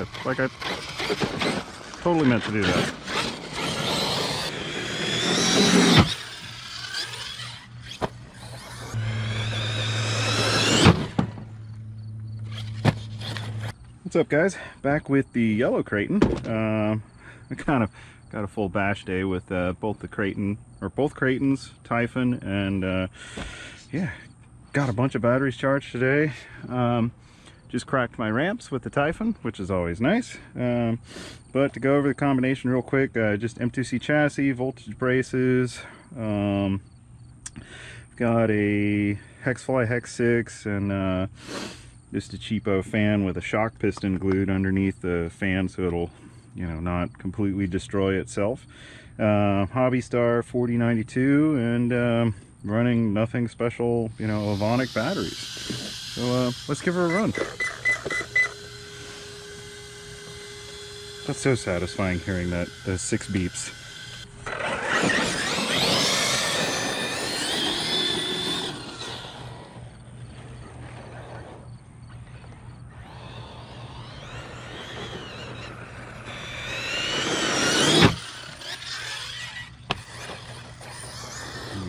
Yeah, like I totally meant to do that. What's up, guys? Back with the yellow Kraton. I kind of got a full bash day with both Kratons, Typhon, and yeah, got a bunch of batteries charged today. Just cracked my ramps with the Typhon, which is always nice. But to go over the combination real quick, just M2C chassis, voltage braces, got a Hexfly Hex 6, and just a cheapo fan with a shock piston glued underneath the fan so it'll, you know, not completely destroy itself. Hobby Star 4092, and running nothing special, you know, Avonic batteries. So let's give her a run. That's so satisfying hearing that, those 6 beeps.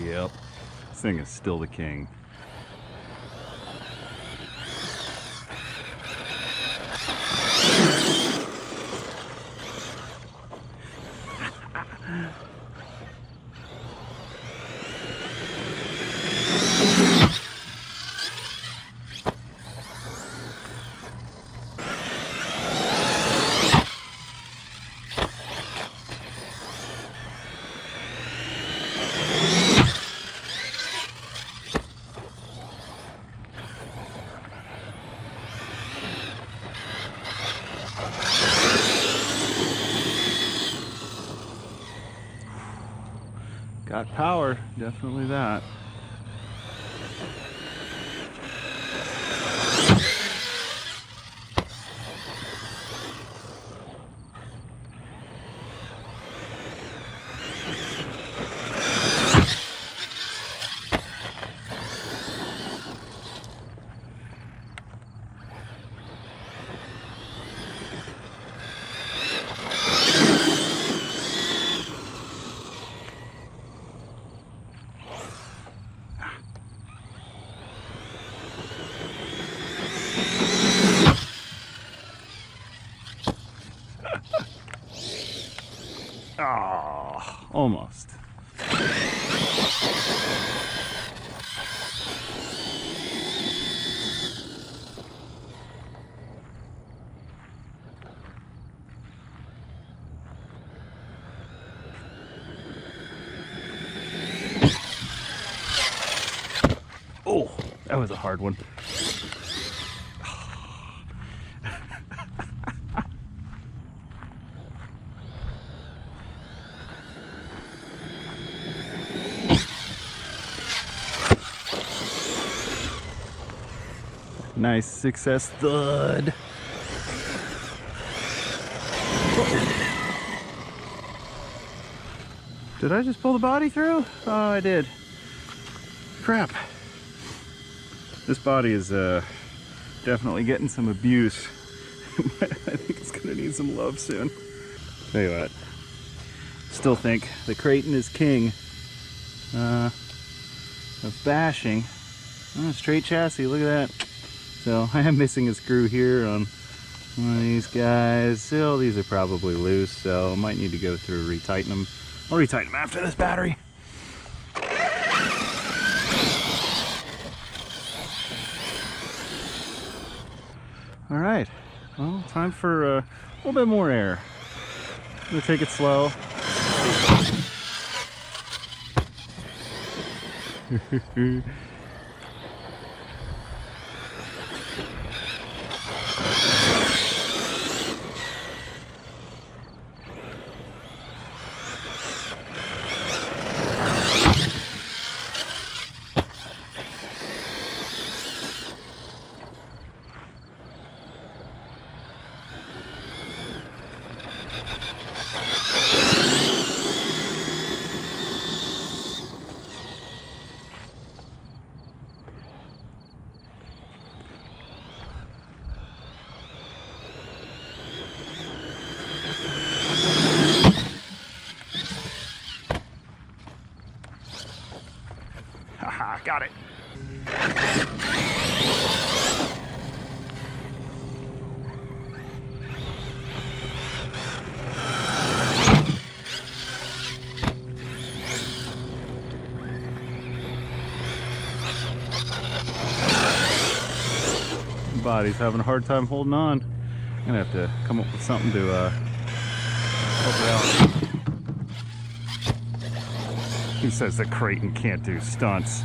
Yep, this thing is still the king. Got power, definitely that. Ah, almost. Oh, that was a hard one. Nice success thud. Did I just pull the body through? Oh, I did. Crap. This body is definitely getting some abuse. I think it's gonna need some love soon. Tell you what, still think the Kraton is king of bashing. Oh, straight chassis, look at that. So I am missing a screw here on one of these guys. Still, these are probably loose, so I might need to go through retighten them. I'll retighten them after this battery. All right, well, time for a little bit more air. I'm gonna take it slow. got it. Body's having a hard time holding on. I'm gonna have to come up with something to help it out. Who says that Kraton can't do stunts?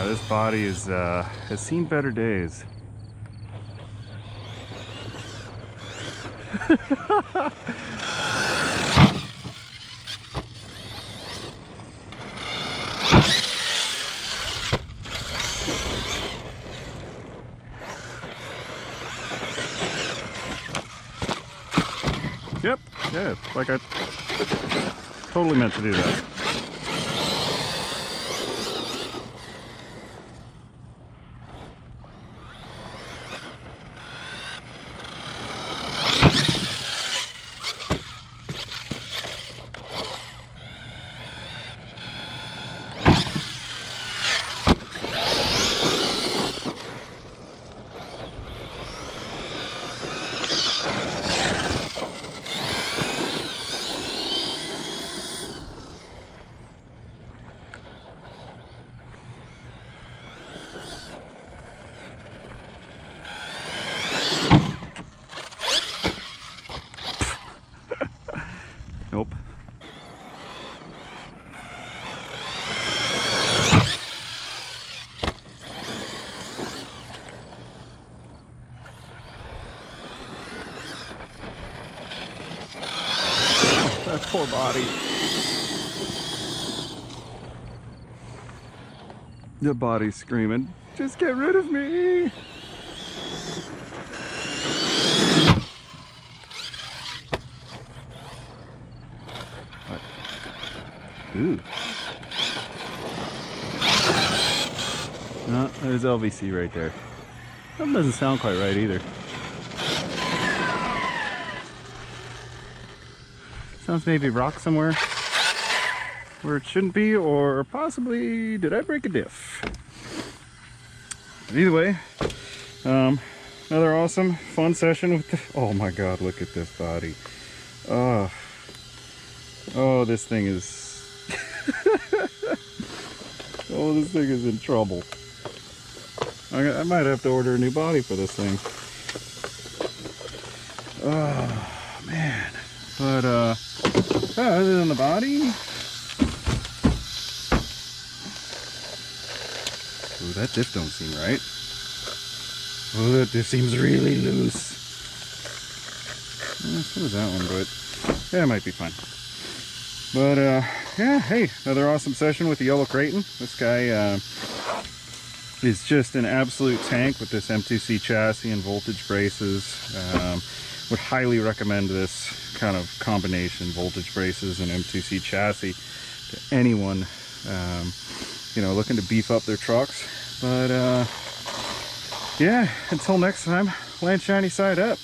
This body is has seen better days. Yep, yeah, like I totally meant to do that. Nope. That poor body. The body's screaming, just get rid of me! Ooh. No, there's LVC right there. That doesn't sound quite right either. Sounds maybe rock somewhere where it shouldn't be, or possibly did I break a diff? But either way, another awesome, fun session with the, oh my god, look at this body. Oh, this thing is oh, this thing is in trouble. I might have to order a new body for this thing. Oh, man. But, other than the body... Ooh, that diff don't seem right. Oh, that diff seems really loose. So does that one, but yeah, it might be fine. But, yeah, hey, another awesome session with the yellow Kraton. This guy, is just an absolute tank with this M2C chassis and voltage braces. Would highly recommend this kind of combination, voltage braces and M2C chassis, to anyone, you know, looking to beef up their trucks. But, yeah, until next time, land shiny side up.